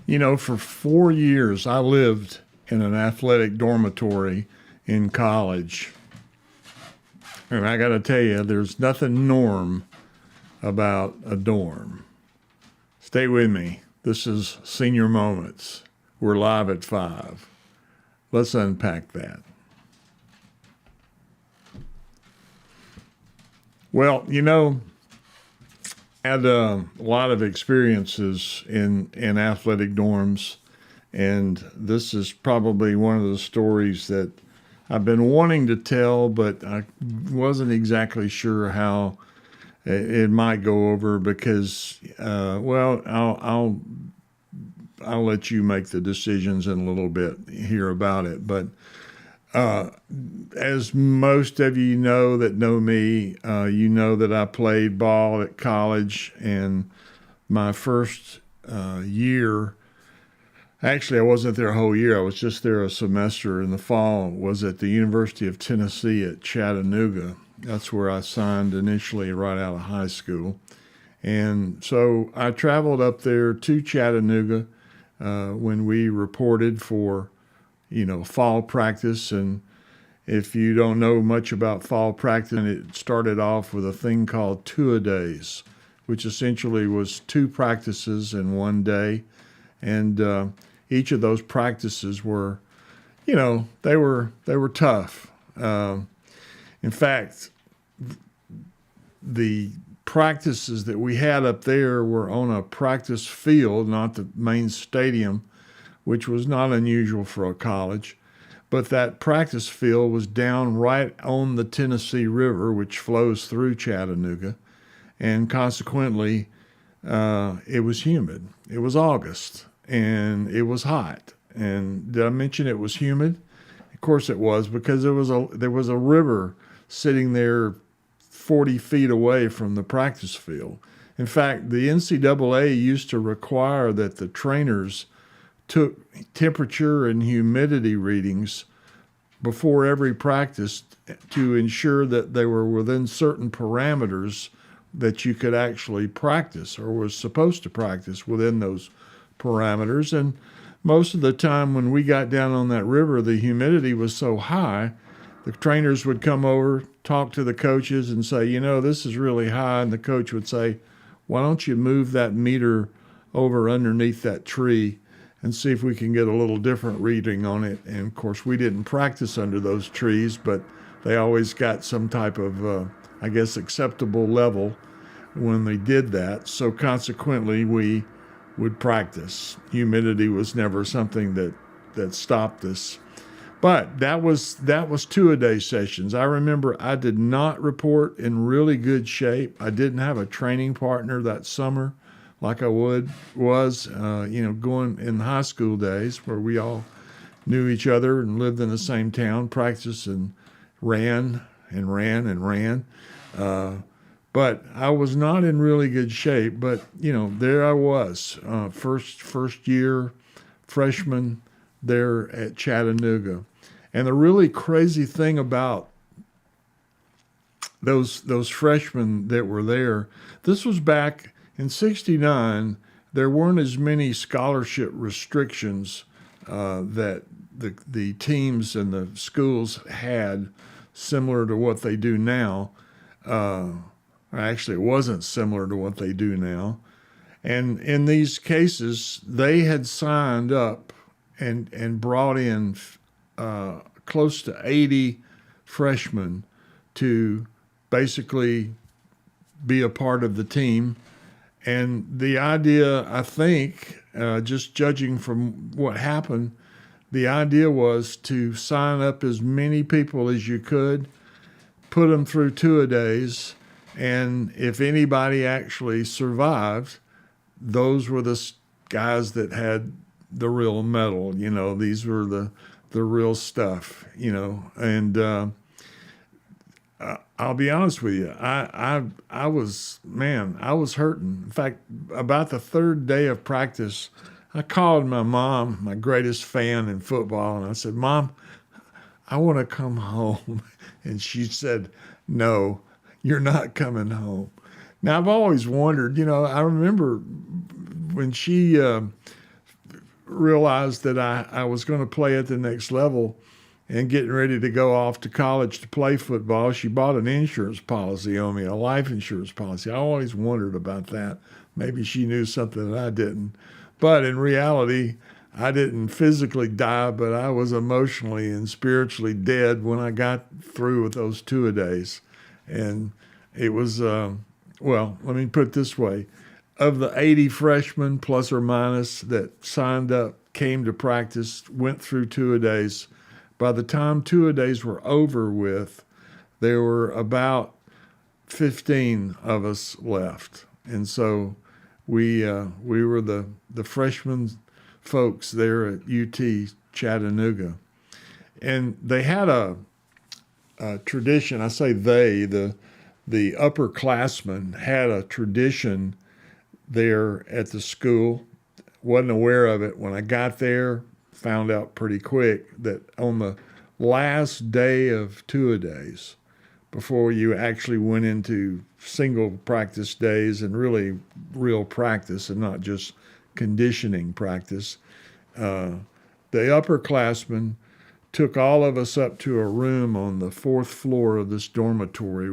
For 4 years, I lived in an athletic dormitory in college. And I got to tell you, there's nothing norm about a dorm. Stay with me. This is Senior Moments. We're live at 5. Let's unpack that. Well, I had a lot of experiences in athletic dorms, and this is probably one of the stories that I've been wanting to tell, but I wasn't exactly sure how it might go over because, I'll let you make the decisions in a little bit here about it. But as most of you know that know me, you know that I played ball at college, and my first year, actually I wasn't there a whole year, I was just there a semester in the fall, was at the University of Tennessee at Chattanooga. That's where I signed initially right out of high school. And so I traveled up there to Chattanooga when we reported for fall practice. And if you don't know much about fall practice, it started off with a thing called two-a-days, which essentially was 2 practices in one day. And each of those practices were, they were tough. In fact, the practices that we had up there were on a practice field, not the main stadium, which was not unusual for a college. But that practice field was down right on the Tennessee River, which flows through Chattanooga. And consequently, it was humid. It was August, and it was hot. And did I mention it was humid? Of course it was, because there was a river sitting there 40 feet away from the practice field. In fact, the NCAA used to require that the trainers took temperature and humidity readings before every practice to ensure that they were within certain parameters that you could actually practice or was supposed to practice within those parameters. And most of the time when we got down on that river, the humidity was so high, the trainers would come over, talk to the coaches and say, this is really high. And the coach would say, why don't you move that meter over underneath that tree and see if we can get a little different reading on it. And of course, we didn't practice under those trees, but they always got some type of, acceptable level when they did that. So consequently, we would practice. Humidity was never something that stopped us. But that was 2-a-day sessions. I remember I did not report in really good shape. I didn't have a training partner that summer like I was going in high school days where we all knew each other and lived in the same town, practiced and ran. But I was not in really good shape. But, there I was, first year freshman there at Chattanooga. And the really crazy thing about those freshmen that were there, this was back in '69. There weren't as many scholarship restrictions that the teams and the schools had, similar to what they do now. Actually, it wasn't similar to what they do now. And in these cases, they had signed up and brought in close to 80 freshmen to basically be a part of the team. And the idea, I think, just judging from what happened, the idea was to sign up as many people as you could, put them through 2-a-days, and if anybody actually survived, those were the guys that had the real medal. These were the real stuff. And I'll be honest with you, I was hurting. In fact, about the 3rd day of practice, I called my mom, my greatest fan in football, and I said, Mom, I want to come home. And she said, no, you're not coming home. Now, I've always wondered, I remember when she realized that I was going to play at the next level and getting ready to go off to college to play football, she bought an insurance policy on me, a life insurance policy. I always wondered about that. Maybe she knew something that I didn't. But in reality, I didn't physically die, but I was emotionally and spiritually dead when I got through with those two-a-days. And it was, well, let me put it this way. Of the 80 freshmen, plus or minus, that signed up, came to practice, went through two-a-days, by the time two-a-days were over with, there were about 15 of us left. And so we were the freshman folks there at UT Chattanooga. And they had a tradition, I say they, the upperclassmen had a tradition there at the school. Wasn't aware of it when I got there. Found out pretty quick that on the last day of two-a-days, before you actually went into single practice days and really real practice and not just conditioning practice, the upperclassmen took all of us up to a room on the fourth floor of this dormitory.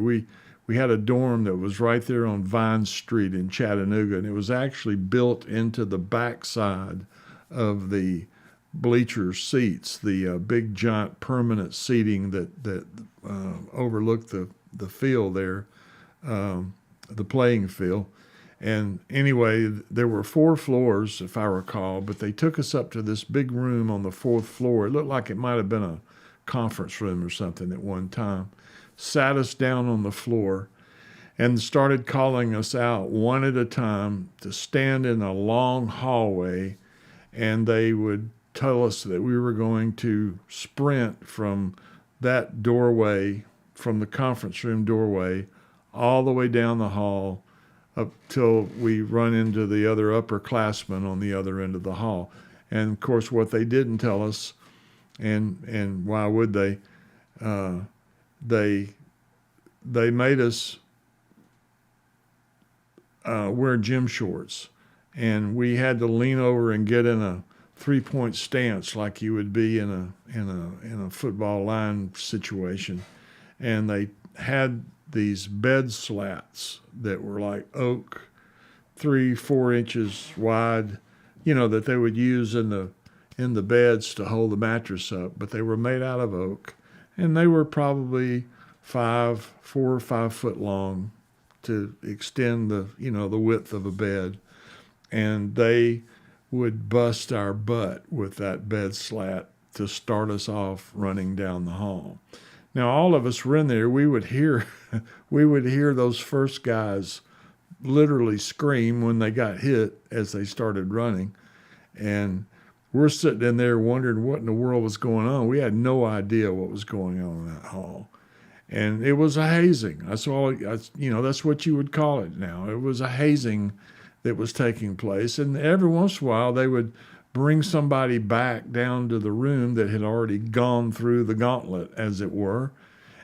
We had a dorm that was right there on Vine Street in Chattanooga, and it was actually built into the backside of the bleacher seats, the big giant permanent seating that overlooked the field there, the playing field. And anyway, there were 4 floors, if I recall, but they took us up to this big room on the 4th floor. It looked like it might have been a conference room or something at one time. Sat us down on the floor and started calling us out one at a time to stand in a long hallway, and they would tell us that we were going to sprint from that doorway, from the conference room doorway, all the way down the hall up till we run into the other upperclassmen on the other end of the hall. And of course, what they didn't tell us, and why would they? They made us wear gym shorts, and we had to lean over and get in a 3-point stance like you would be in a football line situation. And they had these bed slats that were like oak, 3-4 inches wide, that they would use in the beds to hold the mattress up, but they were made out of oak, and they were probably 4 or 5 foot long to extend the width of a bed. And they would bust our butt with that bed slat to start us off running down the hall. Now, all of us were in there. We would hear those first guys literally scream when they got hit as they started running. And we're sitting in there wondering what in the world was going on. We had no idea what was going on in that hall. And it was a hazing. That's what you would call it now. It was a hazing that was taking place. And every once in a while, they would bring somebody back down to the room that had already gone through the gauntlet, as it were.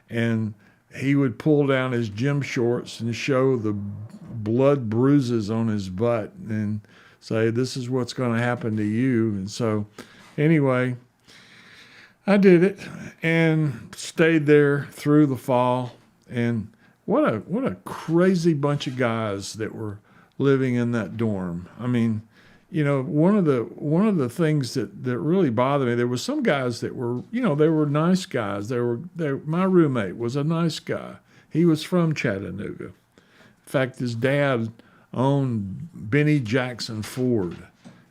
And he would pull down his gym shorts and show the blood bruises on his butt and say, "This is what's going to happen to you." And so anyway, I did it and stayed there through the fall. And what a crazy bunch of guys that were living in that dorm. I mean, one of the things that really bothered me, there were some guys that were, they were nice guys. My roommate was a nice guy. He was from Chattanooga. In fact, his dad owned Benny Jackson Ford.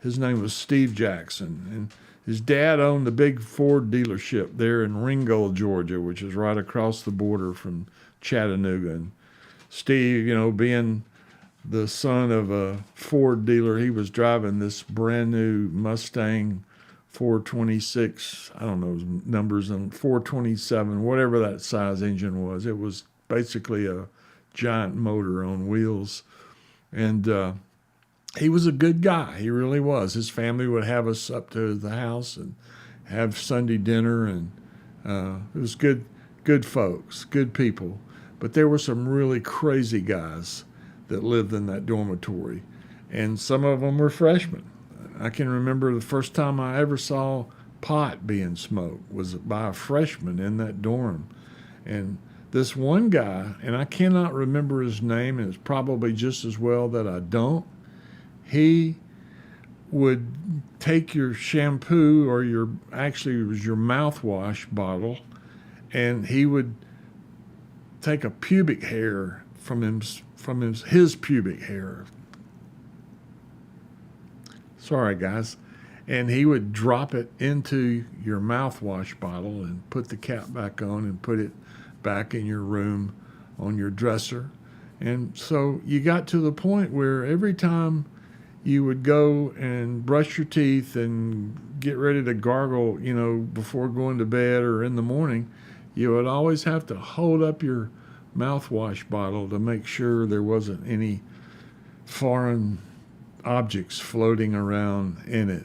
His name was Steve Jackson, and his dad owned the big Ford dealership there in Ringgold, Georgia, which is right across the border from Chattanooga. And Steve, being the son of a Ford dealer, he was driving this brand new Mustang 426, I don't know numbers, and 427, whatever that size engine was. It was basically a giant motor on wheels. And he was a good guy. He really was. His family would have us up to the house and have Sunday dinner, and it was good folks, good people. But there were some really crazy guys that lived in that dormitory, and some of them were freshmen. I can remember the first time I ever saw pot being smoked was by a freshman in that dorm. And this one guy, and I cannot remember his name, and it's probably just as well that I don't, he would take your shampoo or actually it was your mouthwash bottle, and he would take a pubic hair from his pubic hair. Sorry, guys. And he would drop it into your mouthwash bottle and put the cap back on and put it back in your room on your dresser. And so you got to the point where every time you would go and brush your teeth and get ready to gargle, before going to bed or in the morning, you would always have to hold up your mouthwash bottle to make sure there wasn't any foreign objects floating around in it.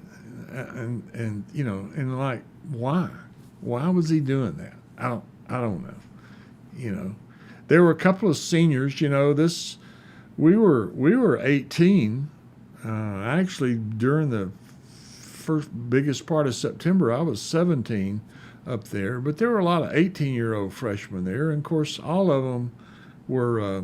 And like, why was he doing that? I don't know. There were a couple of seniors, we were 18. Actually, during the first biggest part of September, I was 17 up there, but there were a lot of 18-year-old freshmen there, and of course, all of them were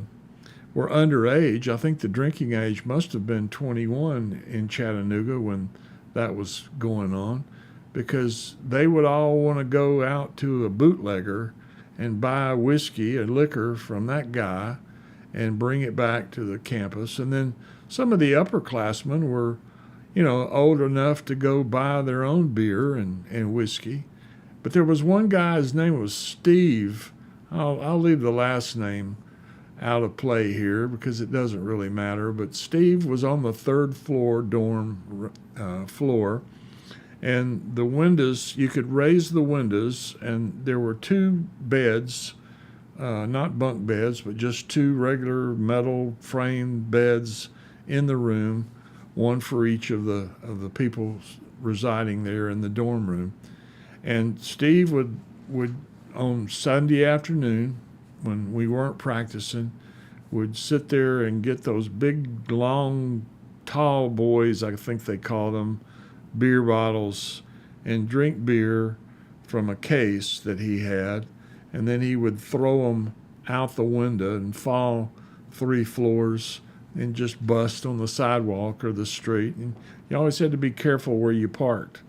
underage. I think the drinking age must have been 21 in Chattanooga when that was going on, because they would all want to go out to a bootlegger and buy whiskey and liquor from that guy and bring it back to the campus. And then some of the upperclassmen were, old enough to go buy their own beer and whiskey. But there was one guy, his name was Steve. I'll leave the last name out of play here because it doesn't really matter. But Steve was on the third floor dorm floor, and the windows, you could raise the windows, and there were two beds, not bunk beds, but just two regular metal frame beds in the room, one for each of the people residing there in the dorm room. And Steve would on Sunday afternoon, when we weren't practicing, would sit there and get those big, long, tall boys, I think they called them, beer bottles, and drink beer from a case that he had, and then he would throw them out the window and fall 3 floors and just bust on the sidewalk or the street. And you always had to be careful where you parked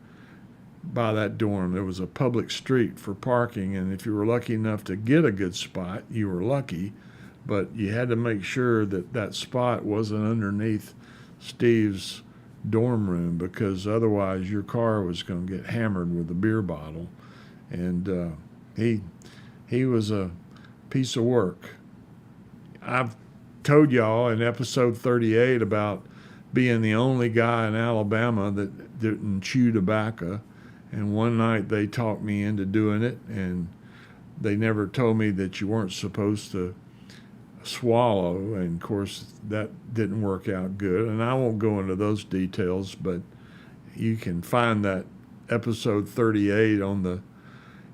by that dorm. There was a public street for parking, and if you were lucky enough to get a good spot, you were lucky, but you had to make sure that that spot wasn't underneath Steve's dorm room, because otherwise your car was going to get hammered with a beer bottle. And he was a piece of work. I've told y'all in episode 38 about being the only guy in Alabama that didn't chew tobacco. And one night they talked me into doing it, and they never told me that you weren't supposed to swallow. And of course, that didn't work out good. And I won't go into those details, but you can find that episode 38 on the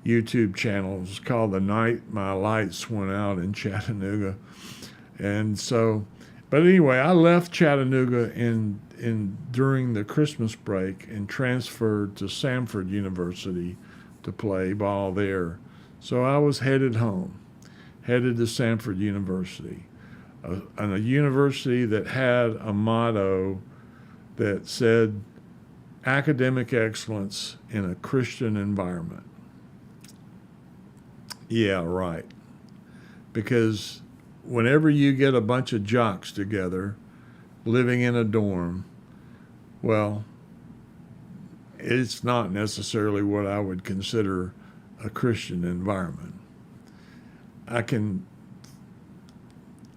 YouTube channel. It's called The Night My Lights Went Out in Chattanooga. And so, but anyway, I left Chattanooga during the Christmas break and transferred to Samford University to play ball there. So I was headed home, headed to Samford University, a university that had a motto that said academic excellence in a Christian environment. Yeah, right. Because whenever you get a bunch of jocks together living in a dorm, well, it's not necessarily what I would consider a Christian environment. I can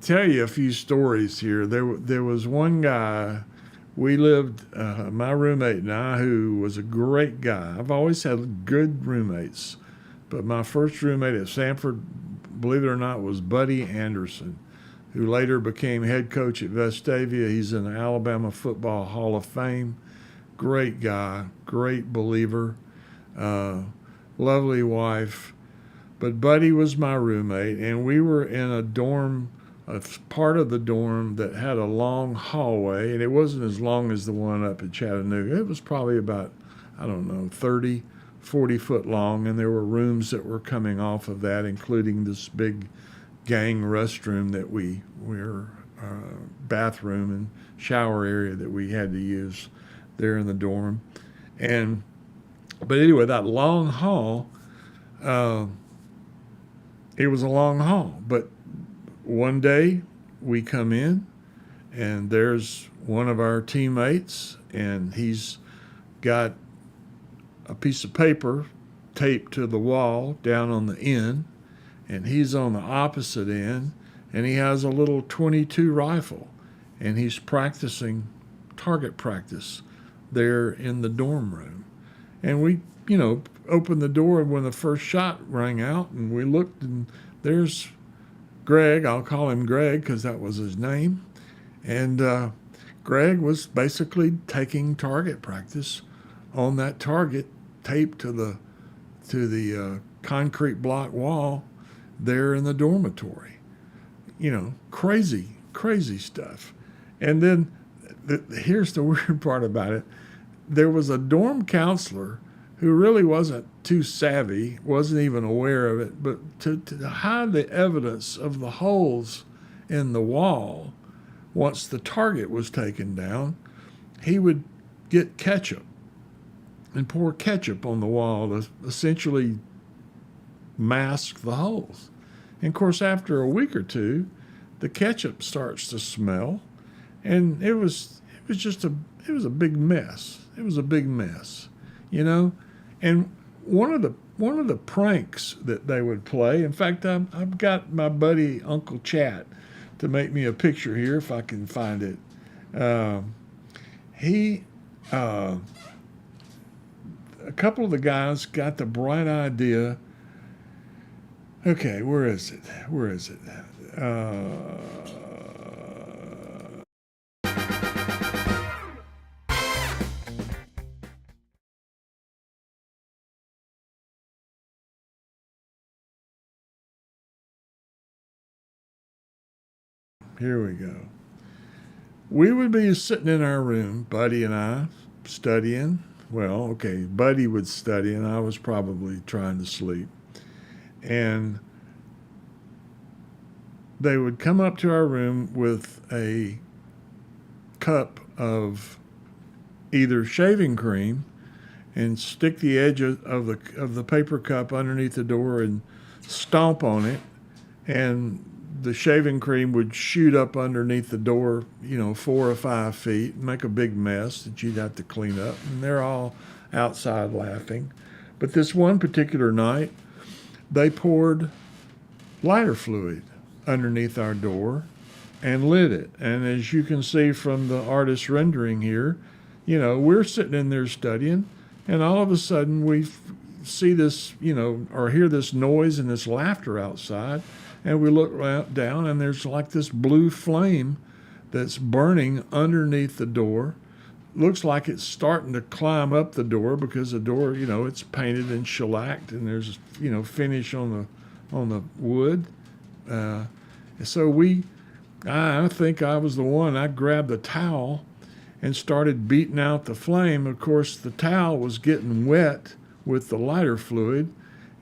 tell you a few stories here. There was one guy, we lived, my roommate and I, who was a great guy. I've always had good roommates, but my first roommate at Samford, believe it or not, was Buddy Anderson, who later became head coach at Vestavia. He's in the Alabama Football Hall of Fame. Great guy, great believer, lovely wife. But Buddy was my roommate, and we were in a dorm a part of the dorm that had a long hallway, and it wasn't as long as the one up at Chattanooga. It was probably about, I don't know, 30, 40 foot long, and there were rooms that were coming off of that, including this big gang restroom that we're bathroom and shower area that we had to use there in the dorm. And but anyway, that long hall, uh, it was a long hall. But one day we come in, and there's one of our teammates, and he's got a piece of paper taped to the wall down on the end, and he's on the opposite end, and he has a little .22 rifle, and he's practicing target practice there in the dorm room. And we, opened the door when the first shot rang out, and we looked, and there's Greg. I'll call him Greg because that was his name. And Greg was basically taking target practice on that target taped to the concrete block wall there in the dormitory. Crazy, crazy stuff. And then here's the weird part about it. There was a dorm counselor who really wasn't too savvy, wasn't even aware of it, but to hide the evidence of the holes in the wall, once the target was taken down, he would get ketchup and pour ketchup on the wall to essentially mask the holes. And of course, after a week or two, the ketchup starts to smell, and it was a big mess. It was a big mess, And one of the pranks that they would play. In fact, I've got my buddy Uncle Chat to make me a picture here if I can find it. A couple of the guys got the bright idea. Okay, where is it? Here we go. We would be sitting in our room, Buddy and I, studying. Well, okay, Buddy would study, and I was probably trying to sleep. And they would come up to our room with a cup of either shaving cream and stick the edge of the paper cup underneath the door and stomp on it, and the shaving cream would shoot up underneath the door, 4 or 5 feet, and make a big mess that you'd have to clean up. And they're all outside laughing. But this one particular night, they poured lighter fluid underneath our door and lit it. And as you can see from the artist's rendering here, we're sitting in there studying, and all of a sudden we see this, or hear this noise and this laughter outside. And we look down, and there's like this blue flame that's burning underneath the door. Looks like it's starting to climb up the door because the door, it's painted and shellacked, and there's, finish on the wood. So I think I was the one. I grabbed the towel and started beating out the flame. Of course, the towel was getting wet with the lighter fluid,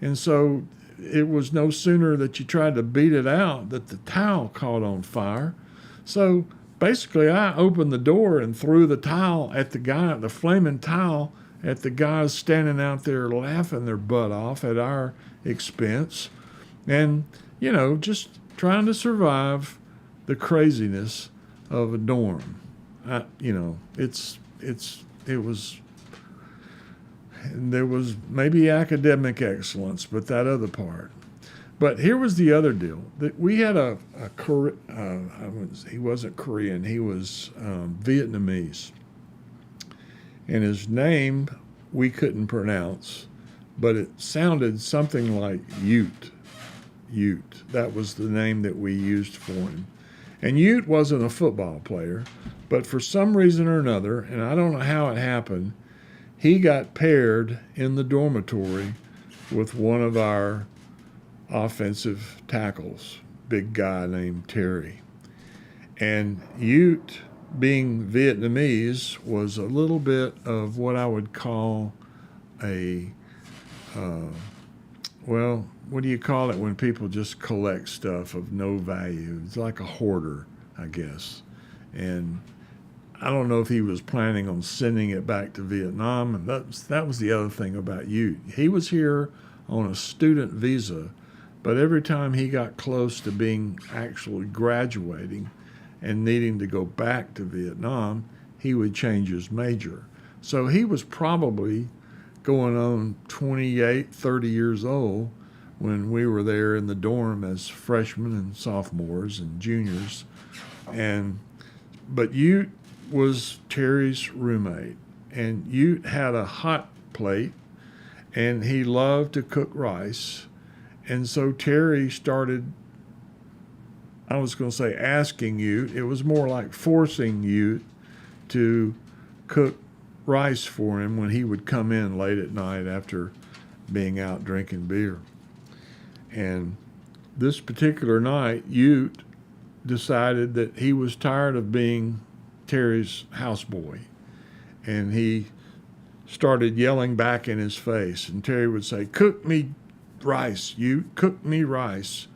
and so it was no sooner that you tried to beat it out that the towel caught on fire. So basically, I opened the door and threw the towel at the flaming towel at the guys standing out there laughing their butt off at our expense. And, just trying to survive the craziness of a dorm. There was maybe academic excellence, but that other part. But here was the other deal. That we had he wasn't Korean, he was Vietnamese. And his name we couldn't pronounce, but it sounded something like Ute. Ute. That was the name that we used for him. And Ute wasn't a football player, but for some reason or another, and I don't know how it happened, he got paired in the dormitory with one of our offensive tackles, big guy named Terry. And Ute, being Vietnamese, was a little bit of what I would call a, well, what do you call it when people just collect stuff of no value? It's like a hoarder, I guess. And I don't know if he was planning on sending it back to Vietnam. And that was the other thing about Ute. He was here on a student visa, but every time he got close to being actually graduating and needing to go back to Vietnam, he would change his major. So he was probably going on 28, 30 years old when we were there in the dorm as freshmen and sophomores and juniors. But Ute was Terry's roommate, and Ute had a hot plate, and he loved to cook rice. And so Terry started, I was going to say asking Ute, it was more like forcing Ute to cook rice for him when he would come in late at night after being out drinking beer. And this particular night, Ute decided that he was tired of being Terry's houseboy, and he started yelling back in his face. And Terry would say, "Cook me rice, Ute, cook me rice."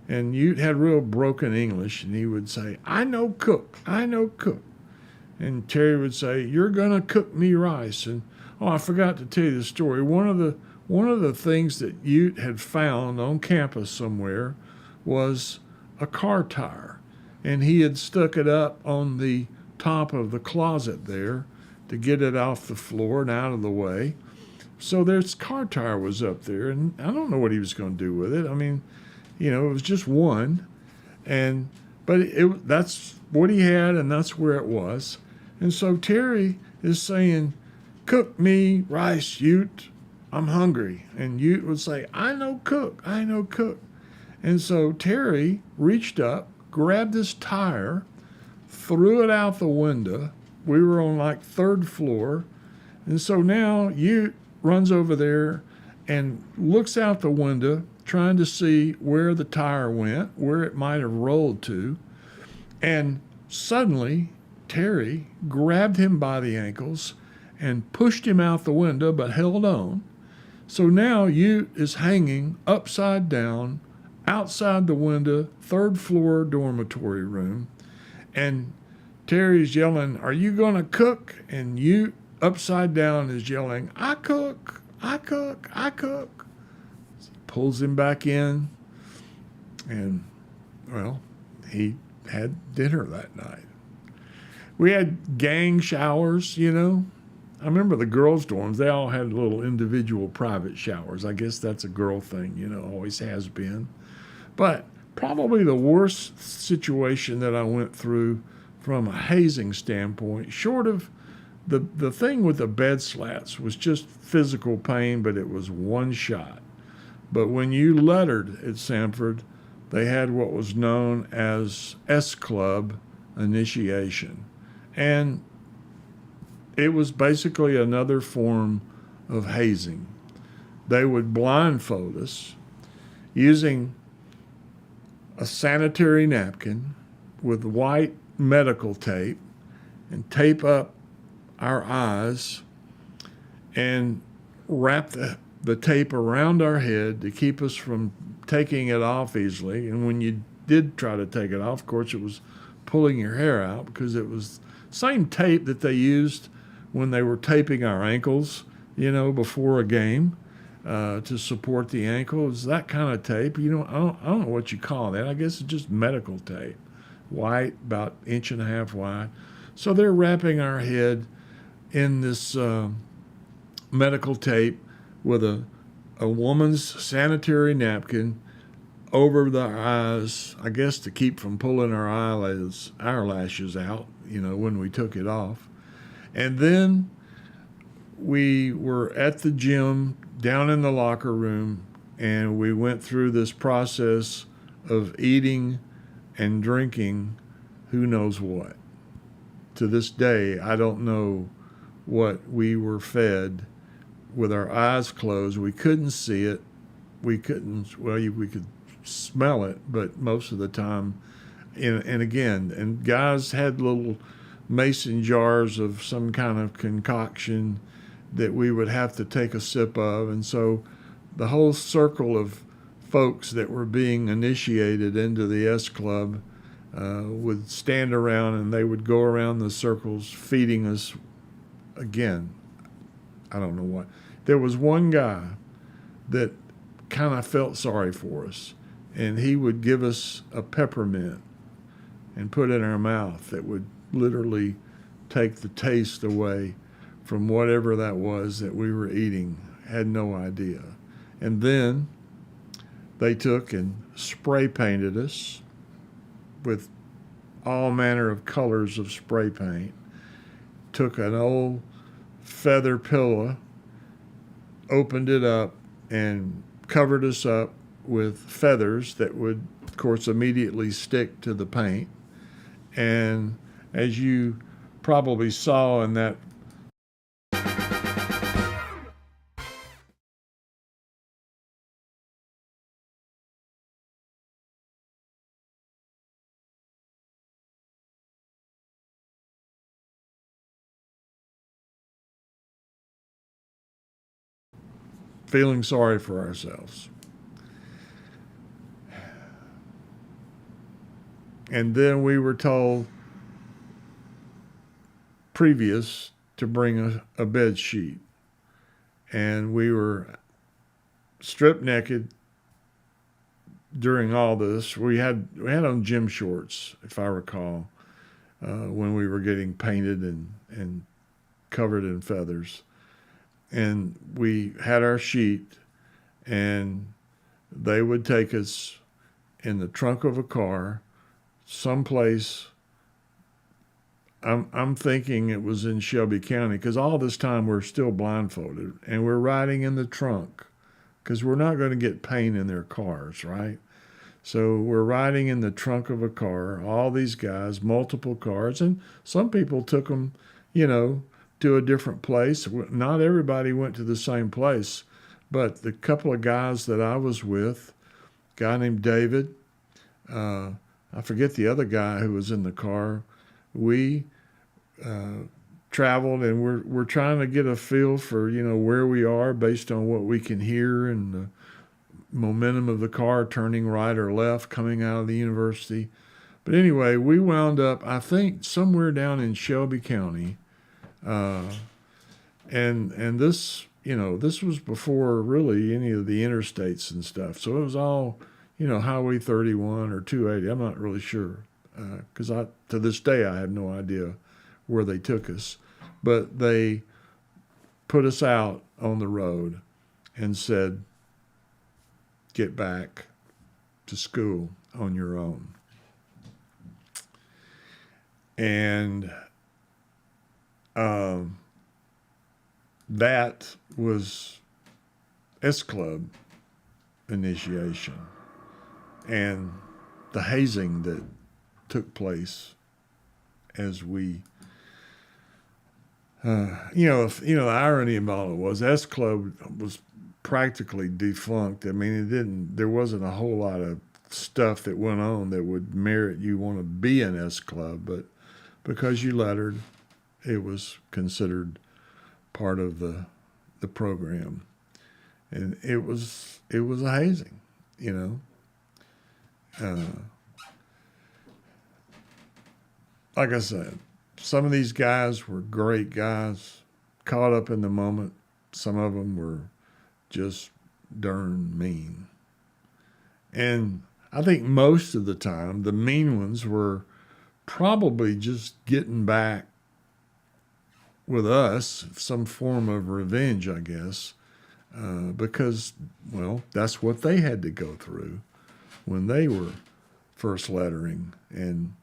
And Ute had real broken English, and he would say, "I know cook, I know cook." And Terry would say, "You're gonna cook me rice." And I forgot to tell you the story. One of the things that Ute had found on campus somewhere was a car tire, and he had stuck it up on the top of the closet there to get it off the floor and out of the way. So this car tire was up there, and I don't know what he was going to do with it. I mean, it was just one, but that's what he had, and that's where it was. And so Terry is saying, "Cook me rice, Ute. I'm hungry." And Ute would say, "I know cook, I know cook." And so Terry reached up, grabbed this tire, threw it out the window. We were on like third floor. And so now Ute runs over there and looks out the window, trying to see where the tire went, where it might have rolled to. And suddenly Terry grabbed him by the ankles and pushed him out the window, but held on. So now Ute is hanging upside down outside the window, third floor dormitory room. And Terry's yelling, "Are you going to cook?" And Ute, upside down, is yelling, "I cook, I cook, I cook." Pulls him back in, and, well, he had dinner that night. We had gang showers, I remember the girls' dorms, they all had little individual private showers. I guess that's a girl thing, always has been. But probably the worst situation that I went through from a hazing standpoint, short of the thing with the bed slats, was just physical pain, but it was one shot. But when you lettered at Samford, they had what was known as S Club initiation. And it was basically another form of hazing. They would blindfold us using a sanitary napkin with white medical tape and tape up our eyes and wrap the tape around our head to keep us from taking it off easily. And when you did try to take it off, of course, it was pulling your hair out, because it was the same tape that they used when they were taping our ankles, before a game to support the ankle. It was that kind of tape. I don't know what you call that. I guess it's just medical tape, white, about 1.5 inches wide. So they're wrapping our head in this medical tape with a woman's sanitary napkin over the eyes, I guess to keep from pulling our eyelashes out, when we took it off. And then we were at the gym down in the locker room, and we went through this process of eating and drinking who knows what. To this day, I don't know what we were fed with our eyes closed. We couldn't see it. We could smell it, but most of the time, and again, and guys had little mason jars of some kind of concoction that we would have to take a sip of. And so the whole circle of folks that were being initiated into the S Club would stand around, and they would go around the circles feeding us. Again, I don't know what. There was one guy that kind of felt sorry for us, and he would give us a peppermint and put it in our mouth that would literally take the taste away from whatever that was that we were eating. Had no idea. And then they took and spray painted us with all manner of colors of spray paint. Took an old feather pillow, opened it up, and covered us up with feathers that would, of course, immediately stick to the paint. And as you probably saw in that feeling sorry for ourselves. And then we were told previous to bring a bed sheet. And we were stripped naked during all this. We had on gym shorts, if I recall, when we were getting painted and covered in feathers. And we had our sheet, and they would take us in the trunk of a car someplace. I'm thinking it was in Shelby County, because all this time we're still blindfolded, and we're riding in the trunk because we're not going to get paint in their cars, right? So we're riding in the trunk of a car, all these guys, multiple cars, and some people took them, to a different place. Not everybody went to the same place, but the couple of guys that I was with, a guy named David, I forget the other guy who was in the car, we traveled, and we're trying to get a feel for where we are based on what we can hear and the momentum of the car turning right or left coming out of the university. But anyway, we wound up, I think, somewhere down in Shelby County, and this this was before really any of the interstates and stuff. So it was all Highway 31 or 280. I'm not really sure, because to this day I have no idea where they took us, but they put us out on the road and said, get back to school on your own. And that was S Club initiation and the hazing that took place as we the irony about it was S Club was practically defunct. I mean, there wasn't a whole lot of stuff that went on that would merit you want to be an S Club, but because you lettered, it was considered part of the program, and it was a hazing, like I said, some of these guys were great guys, caught up in the moment. Some of them were just darn mean. And I think most of the time, the mean ones were probably just getting back with us, some form of revenge, I guess, because, well, that's what they had to go through when they were first lettering and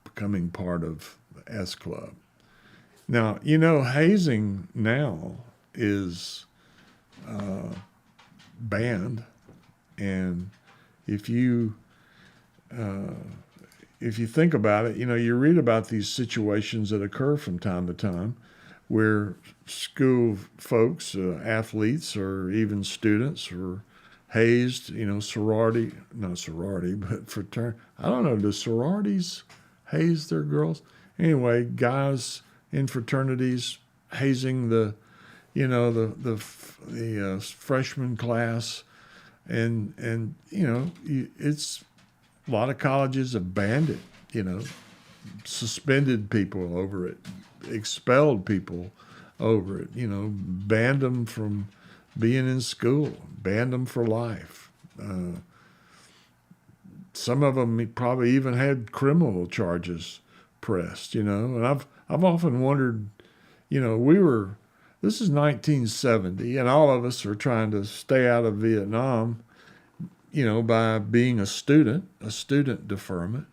becoming part of the S Club. Now, hazing now is banned, and if you think about it, you read about these situations that occur from time to time where school folks, athletes, or even students or hazed, sorority, not sorority, but fraternity. I don't know, do sororities haze their girls? Anyway, guys in fraternities hazing the freshman class, and it's a lot of colleges have banned it, suspended people over it, expelled people over it, banned them from being in school, banned them for life. Some of them probably even had criminal charges pressed, and I've often wondered, this is 1970, and all of us are trying to stay out of Vietnam, by being a student deferment.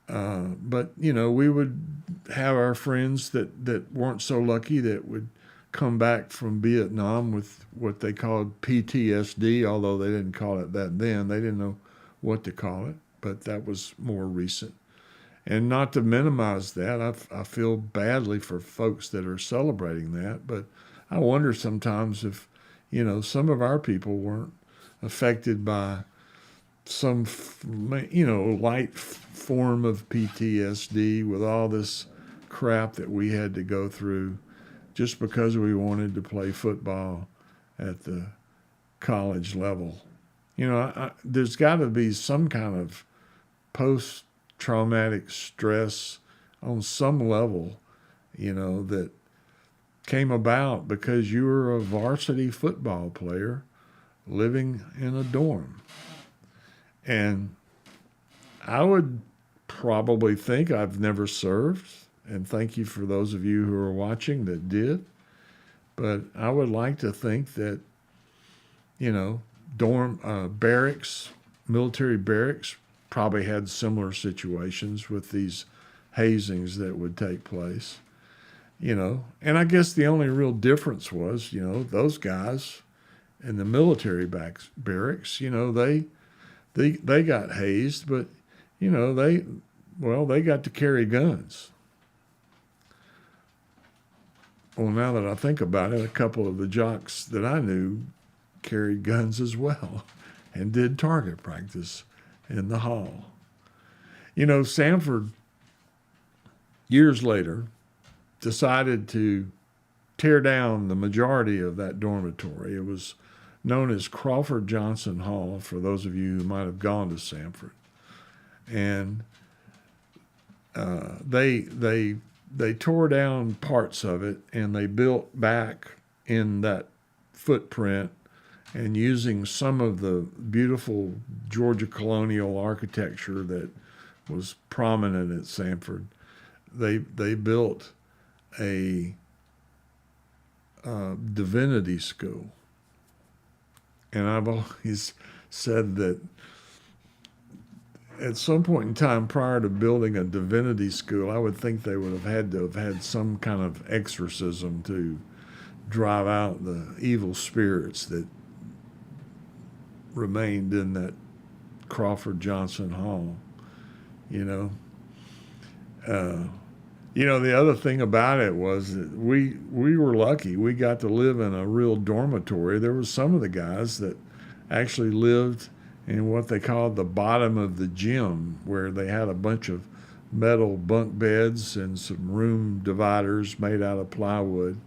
But we would have our friends that weren't so lucky that would come back from Vietnam with what they called PTSD, although they didn't call it that then. They didn't know what to call it, but that was more recent. And not to minimize that, I feel badly for folks that are celebrating that, but I wonder sometimes if, some of our people weren't affected by some, light form of PTSD with all this crap that we had to go through just because we wanted to play football at the college level. There's got to be some kind of post-traumatic stress on some level, that came about because you were a varsity football player living in a dorm. And I would probably think I've never served, and thank you for those of you who are watching that did, but I would like to think that, barracks, military barracks probably had similar situations with these hazings that would take place, and I guess the only real difference was, those guys in the military barracks, they got hazed, but, they got to carry guns. Well, now that I think about it, a couple of the jocks that I knew carried guns as well and did target practice in the hall. Samford, years later, decided to tear down the majority of that dormitory. It was known as Crawford Johnson Hall, for those of you who might have gone to Samford. And they tore down parts of it, and they built back in that footprint, and using some of the beautiful Georgia colonial architecture that was prominent at Samford, they built a divinity school. And I've always said that at some point in time prior to building a divinity school, I would think they would have had to have had some kind of exorcism to drive out the evil spirits that remained in that Crawford Johnson Hall, the other thing about it was that we were lucky. We got to live in a real dormitory. There were some of the guys that actually lived in what they called the bottom of the gym, where they had a bunch of metal bunk beds and some room dividers made out of plywood.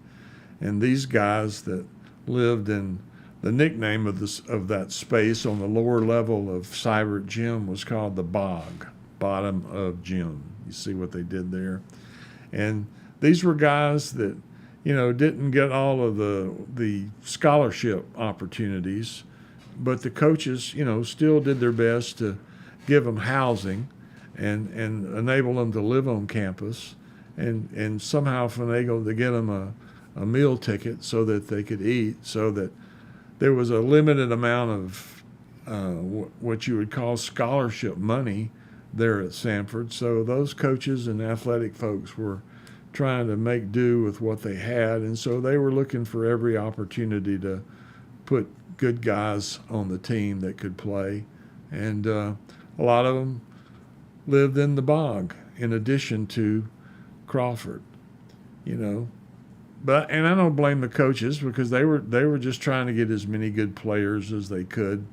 And these guys that lived in the nickname of that space on the lower level of Cybert Gym was called the bog, bottom of gym. You see what they did there? And these were guys that, didn't get all of the scholarship opportunities, but the coaches, still did their best to give them housing and enable them to live on campus, and somehow finagle to get them a meal ticket so that they could eat, so that there was a limited amount of what you would call scholarship money there at Samford. So those coaches and athletic folks were trying to make do with what they had, and so they were looking for every opportunity to put good guys on the team that could play. And a lot of them lived in the bog in addition to Crawford. and I don't blame the coaches because they were just trying to get as many good players as they could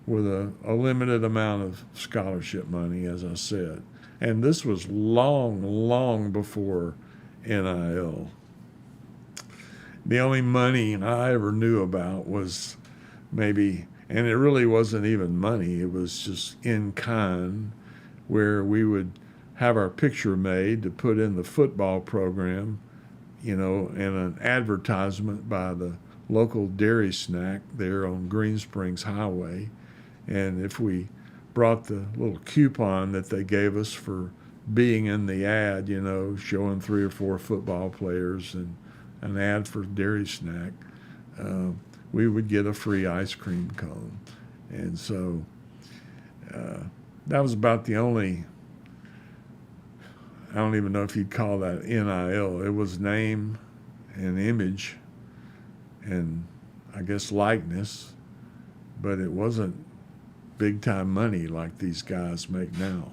with a limited amount of scholarship money, as I said. And this was long, long before NIL. The only money I ever knew about was maybe, and it really wasn't even money, it was just in kind, where we would have our picture made to put in the football program, and an advertisement by the local dairy snack there on Green Springs Highway. And if we brought the little coupon that they gave us for being in the ad, showing 3 or 4 football players and an ad for dairy snack, we would get a free ice cream cone. And so that was about the only, I don't even know if you'd call that NIL. It was name and image and I guess likeness, but it wasn't big time money like these guys make now.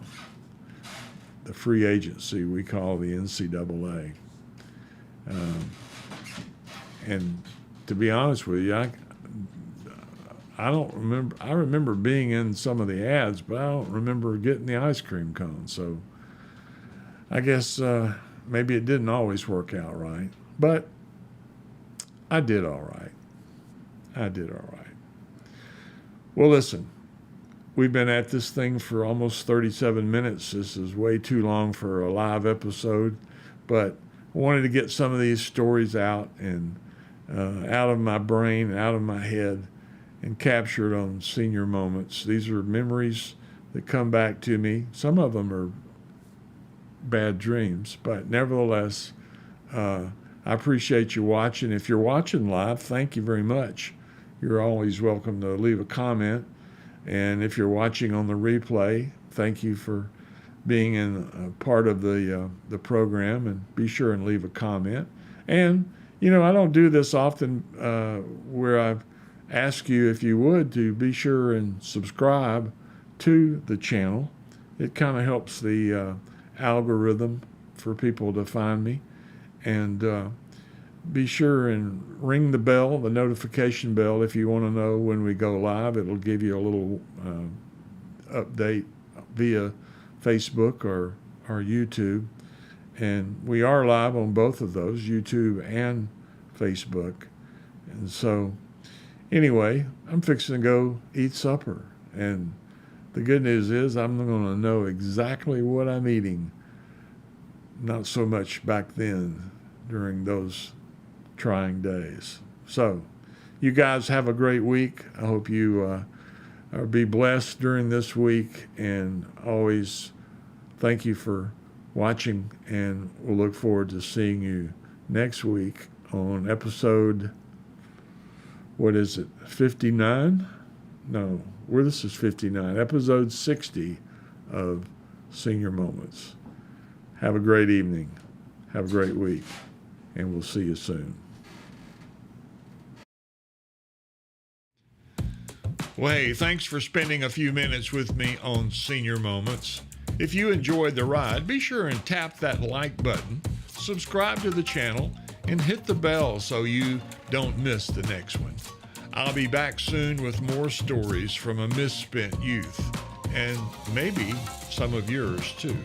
The free agency we call the NCAA. And to be honest with you, I don't remember. I remember being in some of the ads, but I don't remember getting the ice cream cone. So I guess maybe it didn't always work out right, but I did all right. Well, listen, we've been at this thing for almost 37 minutes. This is way too long for a live episode, but I wanted to get some of these stories out and out of my brain, out of my head, and captured on Senior Moments. These are memories that come back to me. Some of them are bad dreams, but nevertheless, I appreciate you watching. If you're watching live, thank you very much. You're always welcome to leave a comment. And if you're watching on the replay, thank you for being in a part of the program, and be sure and leave a comment. And, I don't do this often where I ask you, if you would, to be sure and subscribe to the channel. It kind of helps the algorithm for people to find me. And be sure and ring the bell, the notification bell, if you want to know when we go live. It'll give you a little update via Facebook or YouTube. And we are live on both of those, YouTube and Facebook. And so anyway, I'm fixing to go eat supper. And the good news is I'm going to know exactly what I'm eating. Not so much back then during those trying days. So you guys have a great week. I hope you be blessed during this week, and always thank you for watching, and we'll look forward to seeing you next week on episode, 59? No, this is 59, episode 60 of Senior Moments. Have a great evening. Have a great week, and we'll see you soon. Well, hey, thanks for spending a few minutes with me on Senior Moments. If you enjoyed the ride, be sure and tap that like button, subscribe to the channel, and hit the bell so you don't miss the next one. I'll be back soon with more stories from a misspent youth, and maybe some of yours too.